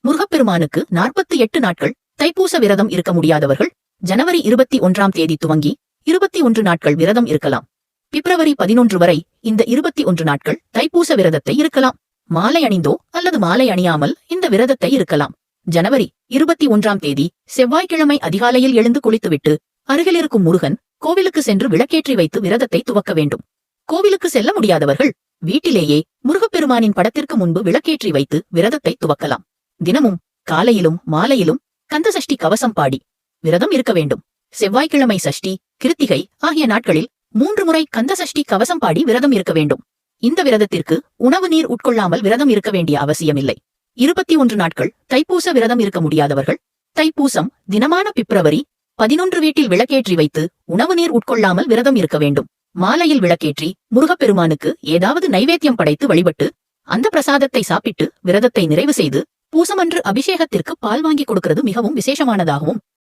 முருகப்பெருமானுக்கு 48 நாட்கள் தைப்பூச விரதம் இருக்க முடியாதவர்கள் ஜனவரி 21ஆம் தேதி துவங்கி 21 நாட்கள் விரதம் இருக்கலாம். பிப்ரவரி 11 வரை இந்த 21 நாட்கள் தைப்பூச விரதத்தை இருக்கலாம். மாலை அணிந்தோ அல்லது மாலை அணியாமல் இந்த விரதத்தை இருக்கலாம். ஜனவரி 21ஆம் தேதி செவ்வாய்க்கிழமை அதிகாலையில் எழுந்து குளித்துவிட்டு அருகிலிருக்கும் முருகன் கோவிலுக்கு சென்று விளக்கேற்றி வைத்து விரதத்தை துவக்க வேண்டும். கோவிலுக்கு செல்ல முடியாதவர்கள் வீட்டிலேயே முருகப்பெருமானின் படத்திற்கு முன்பு விளக்கேற்றி வைத்து விரதத்தை துவக்கலாம். தினமும் காலையிலும் மாலையிலும் கந்தசஷ்டி கவசம் பாடி விரதம் இருக்க வேண்டும். செவ்வாய்க்கிழமை சஷ்டி, கிருத்திகை ஆகிய நாட்களில் 3 முறை கந்தசஷ்டி கவசம் பாடி விரதம் இருக்க வேண்டும். இந்த விரதத்திற்கு உணவு நீர் உட்கொள்ளாமல் விரதம் இருக்க வேண்டிய அவசியமில்லை. 21 நாட்கள் தைப்பூச விரதம் இருக்க முடியாதவர்கள் தைப்பூசம் தினமான பிப்ரவரி 11 வீட்டில் விளக்கேற்றி வைத்து உணவு நீர் உட்கொள்ளாமல் விரதம் இருக்க வேண்டும். மாலையில் விளக்கேற்றி முருகப்பெருமானுக்கு ஏதாவது நைவேத்தியம் படைத்து வழிபட்டு அந்த பிரசாதத்தை சாப்பிட்டு விரதத்தை நிறைவு செய்து பூசமன்று அபிஷேகத்திற்கு பால் வாங்கி கொடுக்கிறது மிகவும் விசேஷமானதாகவும்